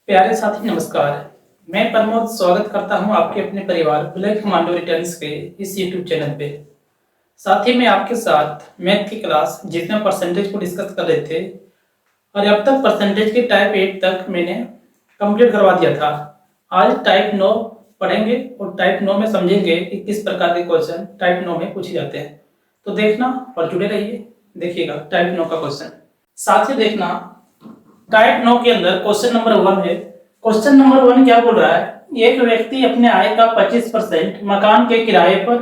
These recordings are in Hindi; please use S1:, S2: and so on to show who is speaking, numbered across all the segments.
S1: प्यारे साथी नमस्कार। मैं प्रमोद स्वागत करता हूं आपके अपने परिवार ब्लैक कमांडो रिटर्न्स के इस यूट्यूब चैनल पे। साथ ही मैं आपके साथ मैथ की क्लास जितने परसेंटेज को डिस्कस कर रहे थे और अब तक परसेंटेज के टाइप 8 तक मैंने कंप्लीट करवा दिया था। आज टाइप 9 पढ़ेंगे और टाइप 9 में समझेंगे कि किस प्रकार के क्वेश्चन टाइप 9 में पूछे जाते हैं। तो देखना और जुड़े रहिए। देखिएगा टाइप 9 का क्वेश्चन। साथ ही देखना टाइप 9 के अंदर क्वेश्चन नंबर 1 है। क्वेश्चन नंबर 1 क्या बोल रहा है? एक व्यक्ति अपने आय का 25% मकान के किराए पर,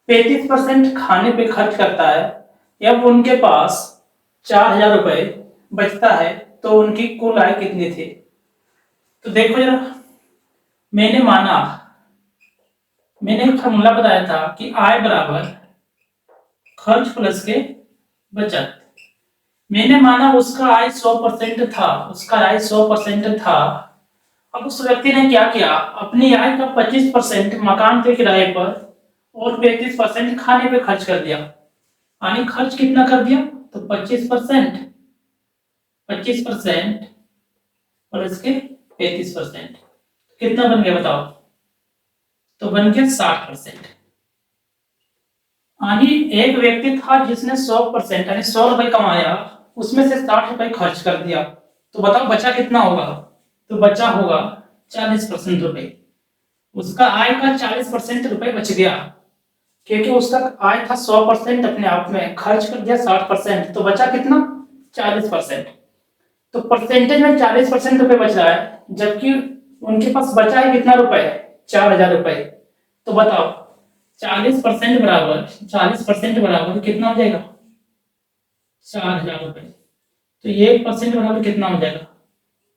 S1: 35% खाने पे खर्च करता है। जब उनके पास 4,000 रुपए बचता है तो उनकी कुल आय कितनी थी? तो देखो जरा, मैंने माना, मैंने एक फॉर्मूला बताया था कि आय बराबर खर्च प्लस के बचत। मैंने माना उसका आय 100% था, उसका आय 100% था। अब उस व्यक्ति ने क्या किया? अपनी आय का 25% मकान के किराए पर और 35% खाने पे खर्च कर दिया। यानी खर्च कितना कर दिया? तो 25% और इसके 35% कितना बन गया बताओ? तो बन गया 60%। यानी एक व्यक्ति था जिसने 100% यानी 100 रुपए कमाया, उसमें से 60 रुपए खर्च कर दिया। तो बताओ बचा कितना होगा? तो बचा होगा 40% रुपए। उसका आय का 40% रुपए बच गया, क्योंकि उसका आय था 100%, अपने आप में खर्च कर दिया 60%, तो बचा कितना? 40%। तो परसेंटेज में 40% रुपए बच रहा है, जबकि उनके पास बचा है कितना रुपए? 4,000 रुपए। तो बताओ 40% बराबर 40% बराबर कितना हो जाएगा? 4,000 रुपए। तो ये 1% बराबर कितना हो जाएगा?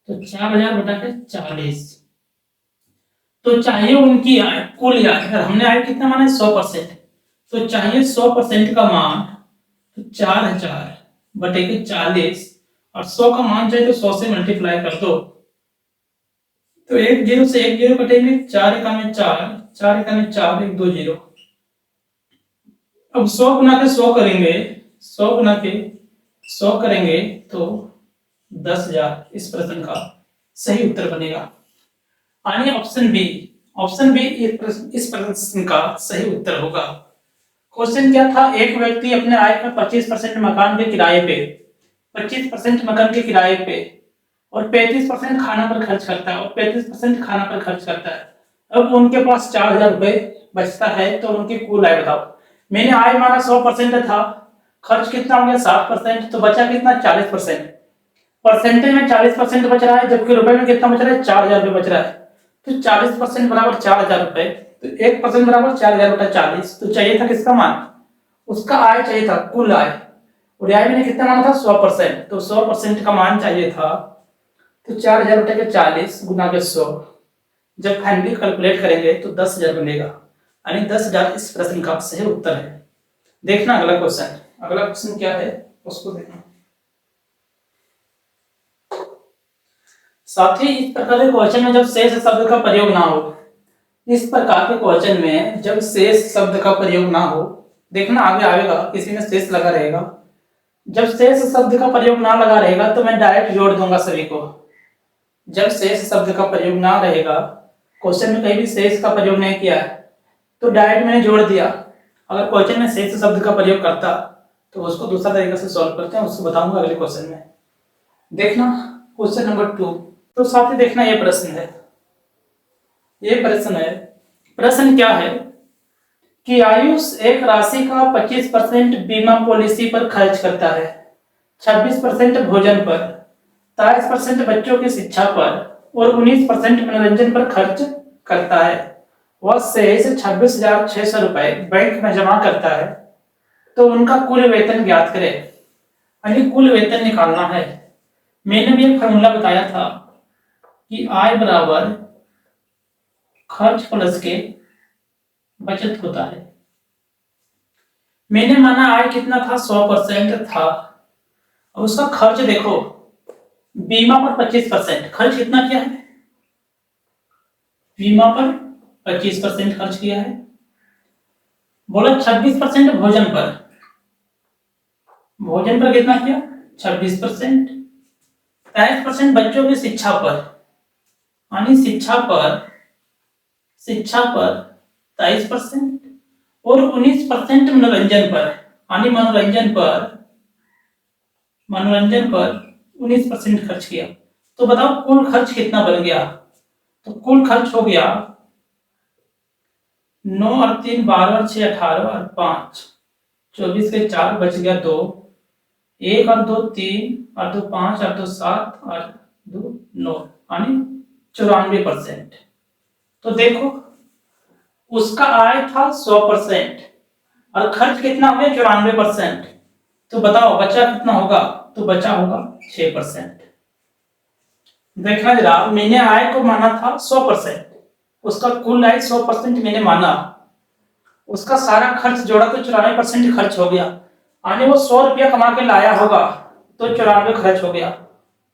S1: तो 4,000 बटा के 40। तो चाहिए उनकी आय, कुल आय, अगर हमने आय कितना माना है? 100%। तो चाहिए 100% का मान, तो 4,000 बटे के 40, और 100 का मान चाहिए तो 100 से मल्टीप्लाई कर दो। तो एक जीरो से एक जीरो कटेंगे, 4 एका में 4, 4 एका में 4, एक 2 जीरो। अब 100 गुना के 100 करेंगे, 100 गुना के 100 करेंगे तो 10,000 इस प्रश्न का सही उत्तर बनेगा। यानी ऑप्शन बी, ऑप्शन बी इस प्रश्न का सही उत्तर होगा। क्वेश्चन क्या था? एक व्यक्ति अपने आय का 25% मकान के किराए पे, 25% मकान के किराए पे और 35% खाना पर खर्च करता है, और 35% खाना पर खर्च करता है। अब उनके पास 4,000 रुपए बचता है, तो उनकी कुल आय बताओ। मैंने आय माना 100% था, खर्च कितना हो गया? 60%, तो बचा कितना? 40%। परसेंटेज में 40% बच रहा है, जबकि रुपए में कितना बच रहा है? 4,000 रुपए बच रहा है। तो 40% बराबर 4,000 रुपए, तो 1% बराबर 4,000 बटा 40। तो चाहिए था किसका मान? उसका आय चाहिए था, कुल आय। और आय मैंने कितना माना था? 100%। तो 100% का मान चाहिए था, तो 4,000 बटे के 40 गुना के 100, जब फाइनली कैलकुलेट करेंगे तो 10,000 बनेगा। यानी 10,000 इस प्रश्न का सही उत्तर है। देखना अगला क्वेश्चन। अगला क्वेश्चन क्या है उसको देखना। साथ ही इस प्रकार के क्वेश्चन में जब शेष शब्द का प्रयोग ना हो, इस प्रकार के क्वेश्चन में जब शेष शब्द का प्रयोग ना हो, देखना आगे आएगा किसी में शेष लगा रहेगा। जब शेष शब्द का प्रयोग ना लगा रहेगा तो मैं डायरेक्ट जोड़ दूंगा सभी को। जब शेष शब्द का प्रयोग ना रहेगा, क्वेश्चन में कहीं भी शेष का प्रयोग नहीं किया है, तो डायरेक्ट मैंने जोड़ दिया। अगर क्वेश्चन में शेष शब्द का प्रयोग करता तो उसको दूसरा तरीका से सॉल्व करते हैं, उसको बताऊंगा अगले क्वेश्चन में। देखना क्वेश्चन नंबर 2। तो साथ ही देखना ये प्रश्न है, ये प्रश्न है। प्रश्न क्या है कि आयुष एक राशि का 25% बीमा पॉलिसी पर खर्च करता है, 26% भोजन पर, 23% बच्चों की शिक्षा पर और 19% मनोरंजन पर खर्च करता है। वह शेष 26,600 रुपए बैंक में जमा करता है। तो उनका कुल वेतन ज्ञात करें। यानी कुल वेतन निकालना है। मैंने भी एक फॉर्मूला बताया था कि आय बराबर खर्च प्लस के बचत होता है। मैंने माना आय कितना था? 100% था। और उसका खर्च देखो, बीमा पर 25% खर्च कितना किया है? बीमा पर 25% खर्च किया है। बोला 26% भोजन पर, भोजन पर कितना किया? 26%। 23% बच्चों की शिक्षा पर, यानी शिक्षा पर 23% और 19% मनोरंजन पर, यानी मनोरंजन पर 19% खर्च किया। तो बताओ कुल खर्च कितना बन गया। तो कुल खर्च हो गया 9 और 3 12 और 6 18 और 5 24 के 4 बच गया 2, 1 और 2 3 और 2 5 और 2 7 और 2 9, यानी 94%। तो देखो उसका आय था 100% और खर्च कितना हो गया 94%। तो बताओ बचा कितना होगा। तो बचा होगा 6%। देखना जरा, मैंने आय को माना था 100%, उसका कुल आय 100% मैंने माना, उसका सारा खर्च जोड़ा तो 94% खर्च हो गया। आने वो 100 रुपया कमा के लाया होगा तो 94 खर्च हो गया।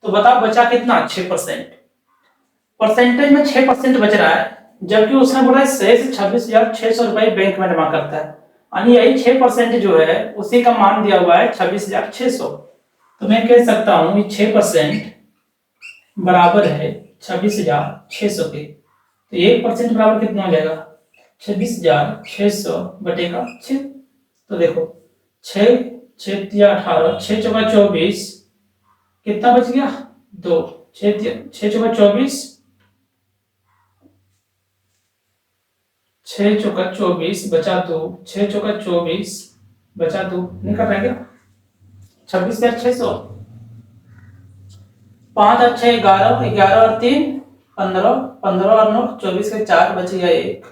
S1: तो बताओ बचा कितना 6%। परसेंटेज में 6% बच रहा है, जबकि उसने बोला शेष 26,600 रुपए बैंक में जमा करता है, यानी यही 6% जो है उसी का मान दिया हुआ है 26,600। तो मैं कह सकता हूँ ये 6% बराबर है 26,600 के। तो 1% बराबर कितना हो जाएगा 26,600 बटेगा 6। तो देखो 6 6 या 18 6 चौका 24, कितना बच गया 2, 6 चौका 24, 6 चौका 24 बचा 2, 6 चौका 24 बचा 2, निकल रहा क्या 26,600। 5 और 6 11, 11 और 3 15, 15 और 9 24 के 4 बच गया 1,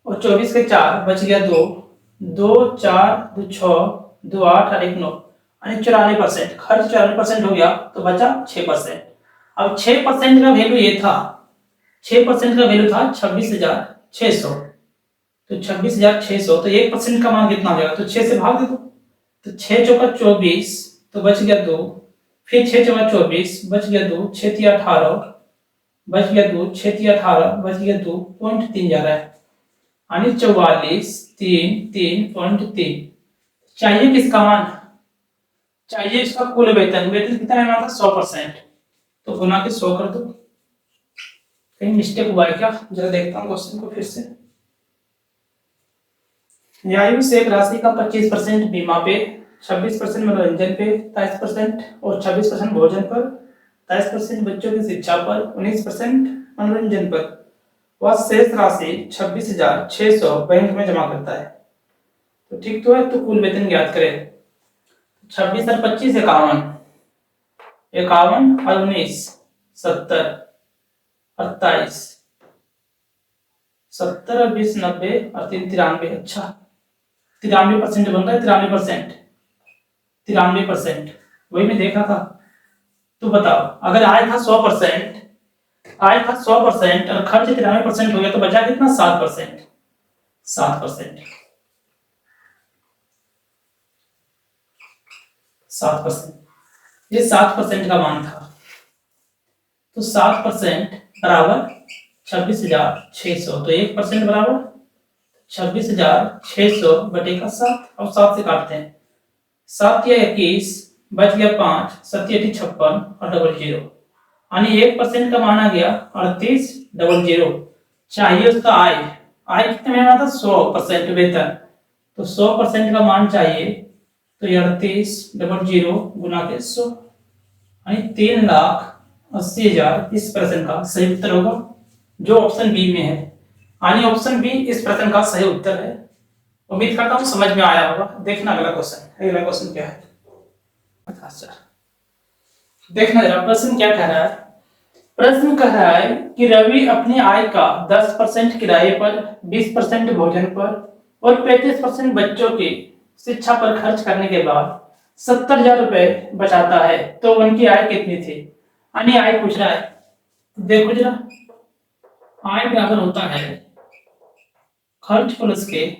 S1: और 24 के 4 बच गया 2, 2 4 2 6 2 8 और 1 9, यानी 94%। खर्च 94% हो गया तो बचा 6%। अब 6% का वैल्यू ये था, 6% का वैल्यू था 26,600। तो 26,600, तो 1% का मान कितना हो जाएगा। तो 6 से भाग दे दो। तो 6 चौका 24, तो बच गया 2, फिर 6 चौका 24 बच गया 2, 6 तिया 18 बच गया 2, 6 तिया 18 बच गया 2, पॉइंट 3 जा रहा है, यानी 44 3 3.3। चाहिए किसका मान, चाहिए इसका कुल वेतन। वेतन कितना है हमारा 100%, तो गुना के 100 कर दो। कहीं मिस्टेक हुआ है क्या, जरा देखता हूँ क्वेश्चन को फिर से। आयु से एक राशि का 25% बीमा पे, 26% मनोरंजन पे, 23% और 26% भोजन पर, 23% बच्चों की शिक्षा पर, 19% मनोरंजन पर, वह शेष राशि 26,600 बैंक में जमा करता है। तो ठीक तो है। तो कुल वेतन ज्ञात करें। 26 और 25 51, 51 और 19 70, 28, 70 और 20 90 और 3 93। अच्छा 93% बन रहा है, 93%, 93%, वही मैं देखा था। तो बताओ अगर आय था 100%, आय था 100% और खर्च 93% हो गया, तो बचा कितना 7%, 7%, 7%। ये 7% का मान था। तो 7% बराबर 26,600, तो 1% बराबर 26,600 बटे का 7। अब 7 से काटते हैं, 7 या 21 बच गया 5, 7 या 56 और डबल जीरो, यानी 1% का मान आ गया 38 डबल जीरो। चाहिए उसका आय, आय कितने में आता 100% वेतन, तो 100% का मान चाहिए। तो 38 डबल जीरो गुना के 100, यानी 3,80,000 इस प्रश्न का सही उत्तर होगा, जो ऑप्शन बी में है। यानी ऑप्शन बी इस प्रश्न का सही उत्तर है। उम्मीद करता हूं समझ में आया होगा। देखना अगला क्वेश्चन, अगला क्वेश्चन क्या है। अच्छा देखना जरा प्रश्न क्या कह रहा है। प्रश्न कह रहा है कि रवि अपनी आय का 10% किराए पर, 20% भोजन पर और 35% बच्चों की शिक्षा पर खर्च करने के बाद 70,000 रुपए बचाता है, तो उनकी आय कितनी थी। यानी आय पूछ रहा है। देखो जरा, आय बराबर होता है खर्च प्लस के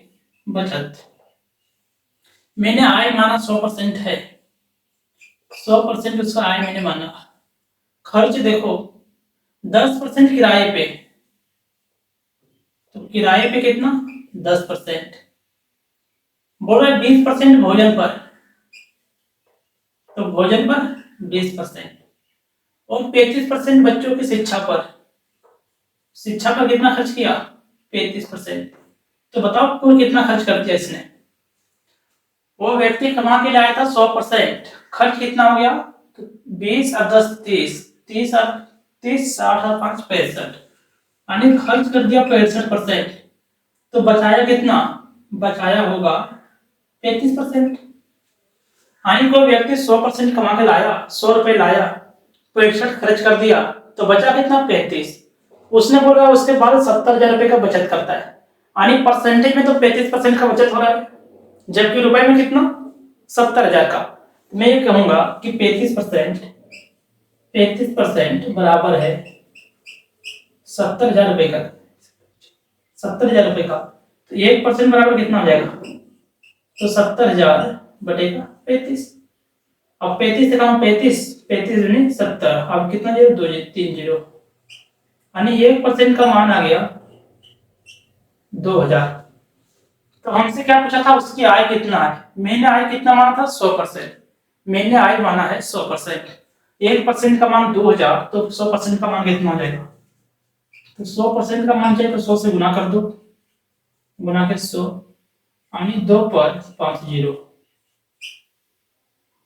S1: बचत। मैंने आय माना 100% है, 100% उसका आय मैंने माना। खर्च देखो 10% किराए पे, तो किराए पे कितना 10%, बोल रहा है 20% भोजन पर, तो भोजन पर 20%, और 35% बच्चों की शिक्षा पर, शिक्षा पर कितना खर्च किया? 35%। तो बताओ कुल कितना खर्च कर दिया इसने? वो व्यक्ति कमा के लाया था 100%, खर्च कितना हो गया? तो 20 और 10 30, 30 और 30, 60 और 5 65, यानी खर्च कर दिया 65%। तो बचाया कितना? बचाया होगा 35%। यानी कोई व्यक्ति 100% कमा के लाया, 100 रुपए लाया, 65 खर्च कर दिया, तो बचा कितना? 35। उसने बोला उसके बाद 70,000 रुपए का बचत करता है, यानी परसेंटेज में तो 35% का बचत हो रहा है, जबकि रुपए में कितना? 70,000 का। मैं ये कहूंगा कि 35% बराबर है 70,000 रुपए का। 70,000 रुपए का तो 1% बराबर कितना हो जाएगा? तो 70,000 बटेगा 35। अब 35 से कम 35, 35 दूनी 70, अब कितना जीरो? 2 3 जीरो, यानी 1% का मान आ गया 2,000। तो हमसे क्या पूछा था? उसकी आय कितना है? मैंने आय कितना माना था? 100%। मैंने आय माना है 100%। 1% का मान 2,000, तो 100% का मान कितना हो जाएगा? तो 100% का मान चाहिए तो 100 से गुना कर दो, गुना के 100, यानी 2 पर 5 जीरो,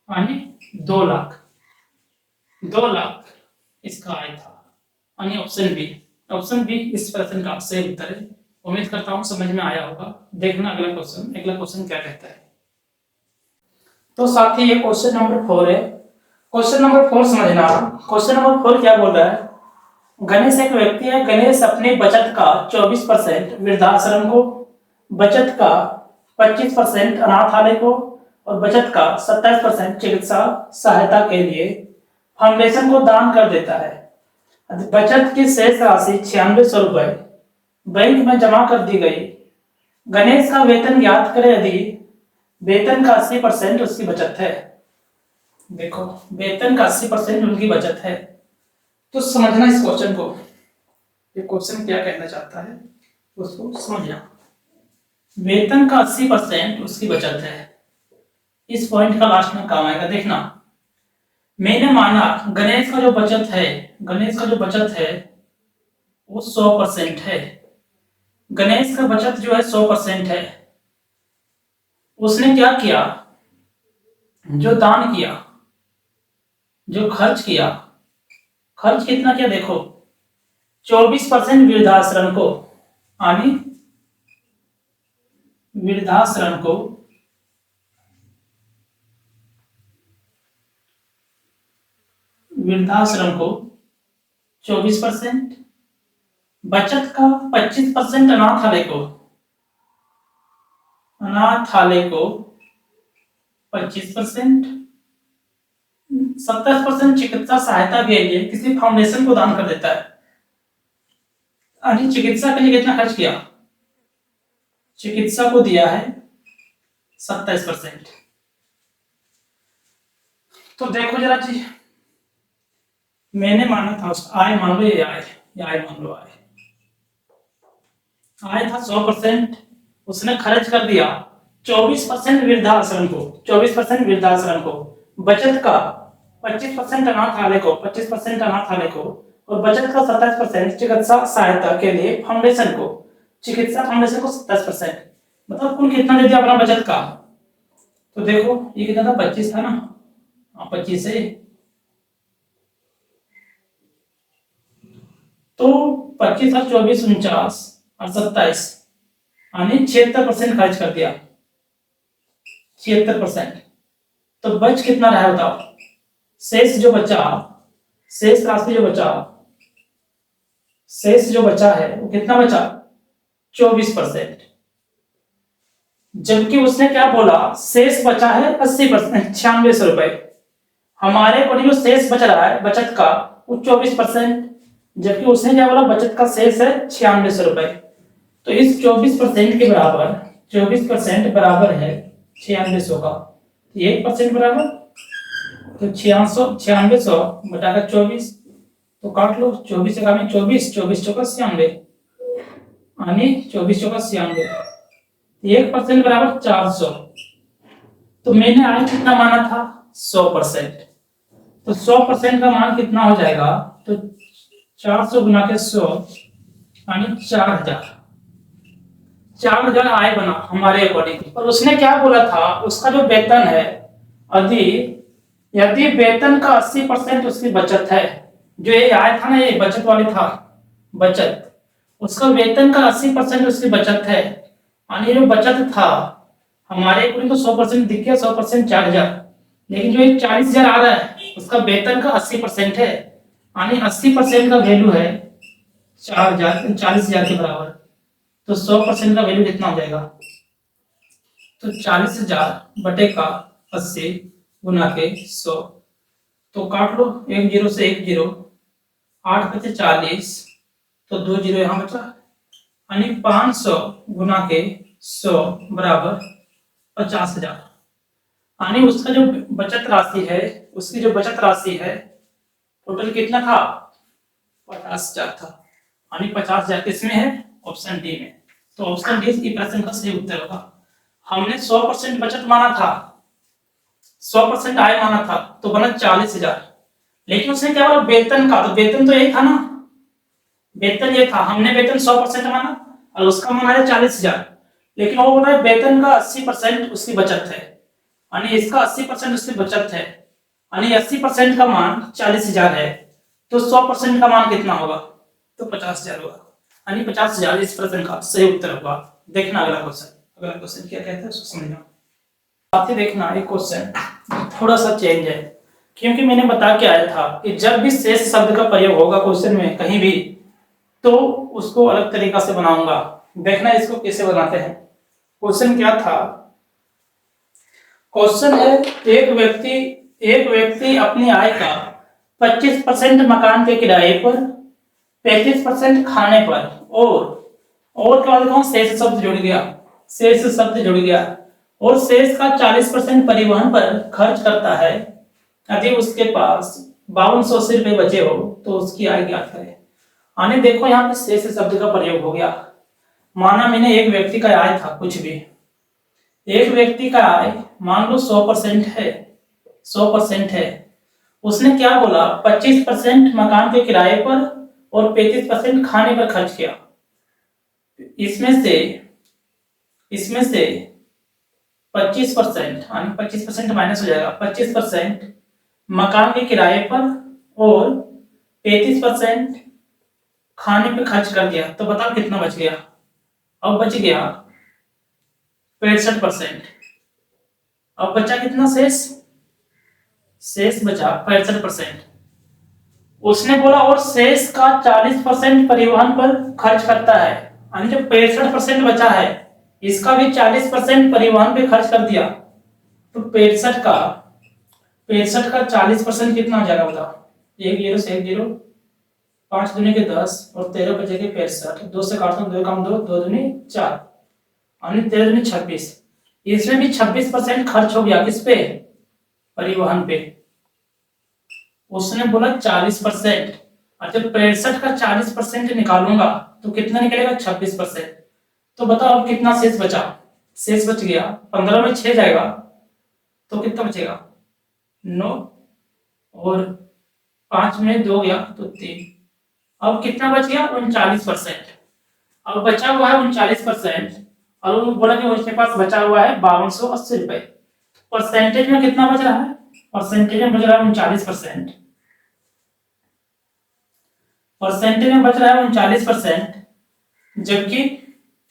S1: यानी 2 लाख। 2 लाख इसका आय था, यानी ऑप्शन बी। ऑप्शन बी इस प्रश्न का सही उत्तर है। उम्मीद करता हूं समझ में आया होगा। देखना अगला क्वेश्चन, अगला क्वेश्चन क्या कहता है। तो साथ ही ये क्वेश्चन नंबर 4 है। क्वेश्चन नंबर 4 समझना। क्वेश्चन नंबर 4 क्या बोल रहा है? गणेश एक व्यक्ति है। गणेश अपनी बचत का 24% वृद्धाश्रम को, बचत का 25% अनाथालय को और बचत का 27% चिकित्सा सहायता के लिए फाउंडेशन को दान कर देता है। बचत की शेष राशि 9600 रुपए बैंक में जमा कर दी गई। गणेश का वेतन ज्ञात करें यदि वेतन का 80% उसकी बचत है। देखो, वेतन का 80% उनकी बचत है। तो समझना इस क्वेश्चन को, ये क्वेश्चन क्या कहना चाहता है उसको समझना। वेतन का 80% उसकी बचत है, इस पॉइंट का लास्ट में काम आएगा। देखना, मैंने माना गणेश का जो बचत है, गणेश का जो बचत है वो 100% है। गणेश का बचत जो है 100% है। उसने क्या किया? जो दान किया, जो खर्च किया, खर्च कितना किया? देखो, 24% वृद्धाश्रम को, यानी वृद्धाश्रम को, वृद्धाश्रम को 24%, बचत का 25% अनाथालय को, अनाथालय को 25%, 70% चिकित्सा सहायता के लिए किसी फाउंडेशन को दान कर देता है। यानी चिकित्सा के लिए कितना खर्च किया? चिकित्सा को दिया है 27%। तो देखो जरा जी, मैंने माना था उसका आय मान लो, ये आय मान लो, आय था 100%, उसने खर्च कर दिया 24% वृद्धाश्रम को, 24% वृद्धाश्रम को, बचत का 25% अनाथालय को, 25% अनाथालय को और बचत का 27% चिकित्सा सहायता के लिए फाउंडेशन को, चिकित्सा फाउंडेशन को 27%। मतलब कुल कितना दे दिया अपना बचत का? तो देखो ये कितना था? 25 था ना, 25 है। तो 25 और 24 49 और 27, यानी 76% खर्च कर दिया। 76%। तो बच कितना रहा बताओ? शेष जो बचा, शेष राशि जो बचा, शेष जो बचा है वो कितना बचा? 24%। जबकि उसने क्या बोला? शेष बचा है 80%, 9600 रुपए। हमारे को जो शेष बच रहा है बचत का वो 24%, जबकि उसने क्या बोला? बचत का शेष है 9600 रुपए। तो इस 24% के बराबर, 24% बराबर है 9600 का, 1% बराबर, तो 9600 बटाकर 24, तो काट लो। 24 से काटें 24, 24 चौका 96, यानी 24 चौका 96, 1% बराबर 400। तो मैंने आज कितना माना था? 100%। तो 100% का मान कितना हो जाएगा? तो 400 गुना के 100, यानी 4,000 आय बना हमारे अकॉर्डिंग। और उसने क्या बोला था, उसका जो वेतन है, यदि यदि वेतन का 80% उसकी बचत है, जो ये आय था ना, ये बचत वाली था, बचत, उसका वेतन का 80% उसकी बचत है, यानी जो बचत था हमारे अकॉर्डिंग तो 100% दिख गया, 100% 4,000, लेकिन जो ये 40,000 आ रहा है उसका वेतन का 80% है, यानी 80% का वैल्यू है 4,000, 40,000 के बराबर। तो 100% का वैल्यू कितना हो जाएगा, तो 40,000 बटे का 80 गुना के 100। तो काट लो, एक जीरो से एक जीरो, 8 बचे 40, तो 2 जीरो यहाँ बचा, यानी 500 गुना के 100 बराबर 50,000। यानी उसका जो बचत राशि है, उसकी जो बचत राशि है टोटल कितना था, 50,000 था, यानी 50,000 किसमें है, ऑप्शन डी में। तो ऑप्शन डी इस प्रश्न का सही उत्तर होगा। हमने 100% बचत माना था, 100% आय माना था, तो बना 40,000, लेकिन उसने क्या बोला वेतन का, तो वेतन तो यही था ना, वेतन ये था, हमने वेतन 100% माना और उसका माना है 40,000, लेकिन वो बोल रहा है वेतन का 80% उसकी बचत है, यानी इसका 80% उसकी बचत है, यानी 80% का मान 40,000 है, तो 100% का मान कितना होगा, तो 50,000 होगा, यानी 50,000 इस प्रश्न का सही उत्तर होगा। देखना अगला क्वेश्चन, अगला क्वेश्चन क्या कहता है उसको समझना। साथ ही देखना एक क्वेश्चन थोड़ा सा चेंज है, क्योंकि मैंने बता के आया था कि जब भी शेष शब्द का प्रयोग होगा क्वेश्चन में कहीं भी, तो उसको अलग तरीका से बनाऊंगा। देखना इसको कैसे बनाते हैं। क्वेश्चन क्या था, क्वेश्चन है एक व्यक्ति अपनी आय का 25% मकान के किराए पर, 35% खाने पर, और क्या देखो शेष शब्द जुड़ गया, शेष शब्द जुड़ गया, और शेष का 40% परिवहन पर खर्च करता है। यदि उसके पास 5280 रुपए बचे हो तो उसकी आय ज्ञात करें। आने देखो यहाँ पे शेष शब्द का प्रयोग हो गया। माना मैंने एक व्यक्ति का आय था, कुछ भी एक व्यक्ति का आय मान लो 100% है, 100% है, उसने क्या बोला 25% मकान के किराए पर और 35% खाने पर खर्च किया। इसमें से 25%, यानी 25% माइनस हो जाएगा, 25% मकान के किराए पर और 35% खाने पे खर्च कर दिया, तो बताओ कितना बच गया। अब बच गया 65%। अब बचा कितना शेष बचा 65%। उसने बोला और शेष का 40% परिवहन पर खर्च करता है, यानी जो 65% बचा है इसका भी 40% परिवहन पे खर्च कर दिया, तो 65 का 40% कितना हो जाएगा बताओ। एक जीरो से एक जीरो, 5 दूनी के 10 और 13 बचेगी 65, 2 से काटता हूँ, 2 कम 2, 2 दूनी 4, यानी 13 दूनी 26। इसमें भी 26% खर्च हो गया, किस पे, परिवहन पे। उसने बोला 40%, और जब 65 का 40% निकालूंगा तो कितना निकलेगा 26%। तो बताओ अब कितना शेष बचा, शेष बच गया 15 में 6 जाएगा तो कितना बचेगा 9, और 5 में 2 गया तो 3। अब कितना बच गया 39%। अब बचा हुआ है 39%, और वो बोला कि उसके पास बचा हुआ है 5280 रुपए। परसेंटेज में कितना बच रहा है, परसेंटेज में बच रहा है 39%, परसेंटेज में बच रहा है 39%, जबकि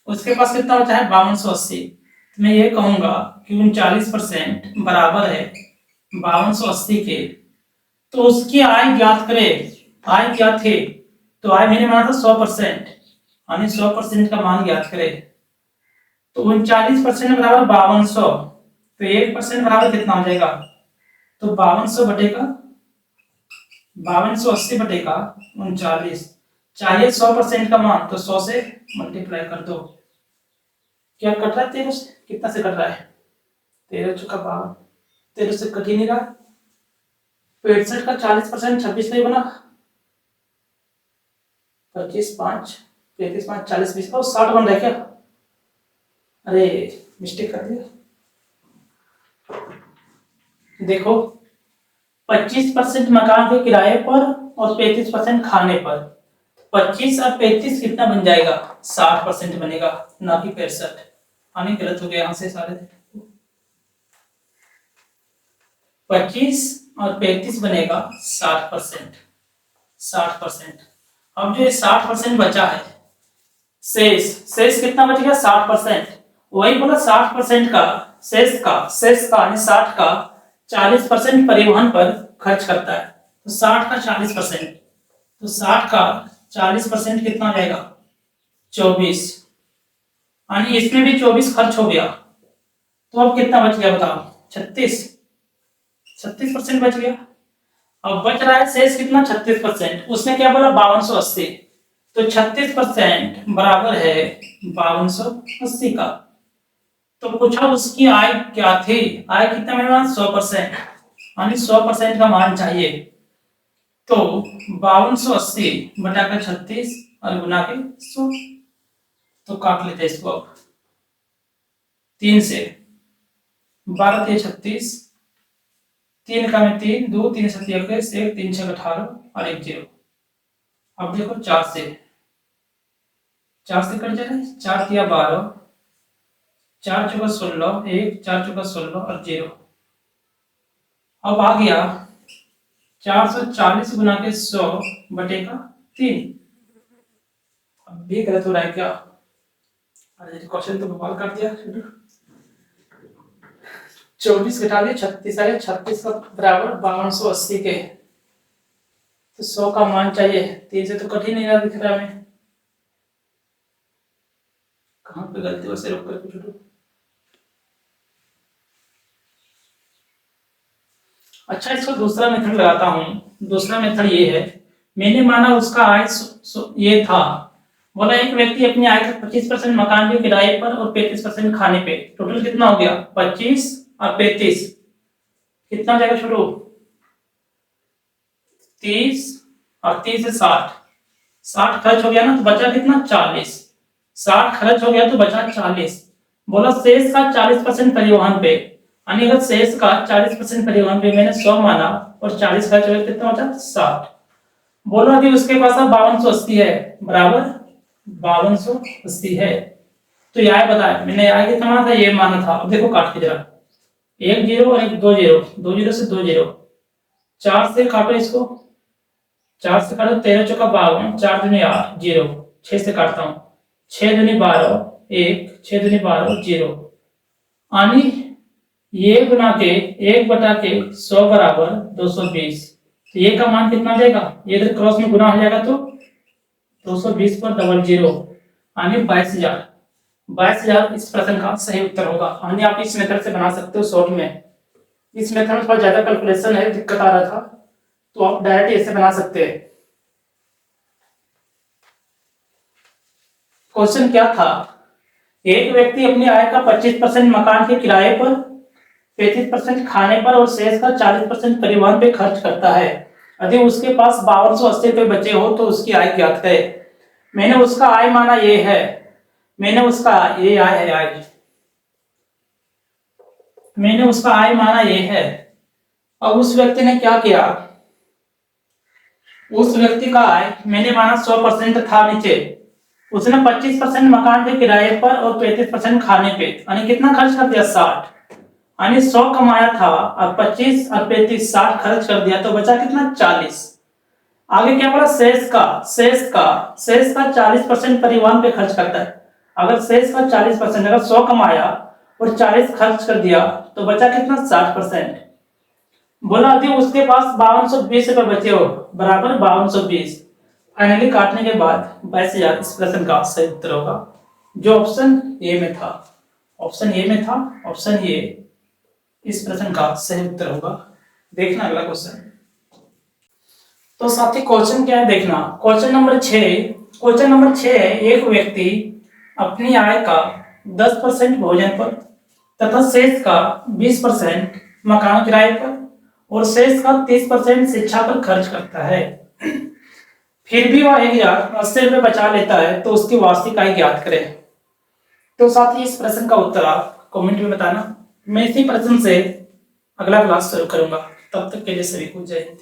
S1: उसके पास कितना बचा है 5280। तो मैं ये कहूंगा कि 39% बराबर है 5280 के। तो उसकी आय ज्ञात करे, आय क्या थे, तो आय मैंने माना था 100%, यानी 100% का मान ज्ञात करे। तो 39% बराबर 5200, तो 1% बराबर कितना हो जाएगा, तो 5200 बटेगा 5280 बटेगा 39। चाहिए 100% का मान, तो 100 से मल्टीप्लाई कर दो। क्या कट रहा है 13 से, कितना से कट रहा है 13 चुका 52, 13 से कट ही नहीं रहा। 65 का 40% 26 नहीं बना, 25 5 35 5 40 20 और 60 बन रहा है क्या, अरे मिस्टेक कर दिया। देखो 25% मकान के किराए पर और 35% खाने पर, 25 और 35 कितना बन जाएगा? 60% बनेगा, ना कि 65। यानी गलत हो गया यहाँ से सारे। 25 और 35 बनेगा 60%। 60%। अब जो ये 60% बचा है, शेष शेष कितना बच गया? 60%। वही बोला 60% का शेष का यानी 60 का 40% परिवहन पर खर्च करता है। तो 60 का 40%, तो 60 का 40% कितना हो जाएगा? 24। यानी इसमें भी 24 खर्च हो गया। तो अब कितना बच गया बताओ? 36। 36% बच गया। अब बच रहा है शेष कितना? 36%। उसने क्या बोला? 5280। तो 36% बराबर है 5280 का। तो पूछा उसकी आय क्या थी? आय कितना मेरे पास? 100%। यानी 100% का मान चाहिए। तो 5280 बटा कर 36 और गुना के 100। तो काट लेते हैं इसको अब 3 से। 12 3 36, 3 का में 3, 2 3 7 21, 1 3 6 18 और 1 0। अब देखो 4 से कट जाए। 4 तिया 12, 4 चौका 16, 1 4 चौका 16 और 0। अब आ गया 440 गुना के 100 बटे का 3। अब भी गलत हो रहा है क्या? अरे क्वेश्चन तो बवाल कर दिया। 24 घटा दिया 36 आया। 36 का बराबर 5280 के। तो 100 का मान चाहिए। 3 से तो कठिन नहीं रहा दिख रहा है। कहाँ पे गलती वैसे रोक कर कुछ। अच्छा, इसको दूसरा मेथड लगाता हूँ। दूसरा मेथड ये है, मैंने माना उसका आय ये था। बोला एक व्यक्ति अपनी आय का 25% मकान के किराए पर और 35% खाने पे, टोटल कितना हो गया? 25 और 35 कितना हो जाएगा? छोड़ो 30 और 30 से 60। 60 खर्च हो गया ना, तो बचा कितना? 40। 60 खर्च हो गया तो बचा 40। बोला शेष का 40% परिवहन पे। यानी अगर शेष का 40% परिवहन पे मैंने 100 माना और 40 खर्च हो गया, कितना बचा? 60। बोलो अभी उसके पास अब 5280 है, बराबर 5280 है। तो यह बताया मैंने, आय कितना माना था? ये माना था। अब देखो काट के जरा, 1 0 और 1 2 0, 2 0 से 2 0। 4 से काटो इसको, 4 से काटो 13 चौका 52, 4 दूनी 8 0। 6 से काटता हूँ, 6 दूनी 12 1, 6 दूनी 12 0। यानी ये गुना के 1 बटा के 100 बराबर 220। तो ये का मान कितना आ जाएगा? ये इधर क्रॉस में गुना हो जाएगा तो 220 पर डबल जीरो, यानी 22,000। 22,000 इस प्रश्न का सही उत्तर होगा। यानी आप इस मेथड से बना सकते हो शॉर्ट में। इस मेथड में थोड़ा ज्यादा कैलकुलेशन है, दिक्कत आ रहा था, तो आप डायरेक्ट ऐसे बना सकते हैं। क्वेश्चन क्या था? एक व्यक्ति अपनी आय का 25% मकान के किराए पर, 35% खाने पर और शेष का 40% परिवहन पे खर्च करता है। यदि उसके पास 5280 रुपये बचे हो तो उसकी आय ज्ञात करे। मैंने उसका आय माना ये है, मैंने उसका ये आय है, आय मैंने उसका आय माना ये है। अब उस व्यक्ति ने क्या किया? उस व्यक्ति का आय मैंने माना 100% था नीचे। उसने 25% मकान के किराए पर और 35% खाने पे, यानी कितना खर्च कर दिया? 60। यानी 100 कमाया था और 25 और 35 60 खर्च कर दिया, तो बचा कितना? 40। आगे क्या बोला? शेष का 40% परिवहन पे खर्च करता है। अगर शेष का 40%, अगर 100 कमाया और 40 खर्च कर दिया तो बचा कितना? 60%। बोला यदि उसके पास 5220 रुपए बचे हो, बराबर 5220। फाइनली काटने के बाद 22,000 इस प्रश्न का सही उत्तर होगा, जो ऑप्शन ए में था। ऑप्शन ए में था, ऑप्शन ए इस प्रश्न का सही उत्तर होगा। देखना अगला क्वेश्चन। तो साथी क्वेश्चन क्या है देखना, क्वेश्चन नंबर 6। क्वेश्चन नंबर 6 है, एक व्यक्ति अपनी आय का 10% भोजन पर तथा शेष का 20% मकान किराए पर और शेष का 30% शिक्षा पर खर्च करता है। फिर भी वह 1080 रुपये बचा लेता है, तो उसकी वार्षिक आय ज्ञात करें। तो साथी इस प्रश्न का उत्तर आप कमेंट में बताना। मैं इसी प्रश्न से अगला क्लास शुरू करूंगा। तब तक के लिए सभी को जय हिंद।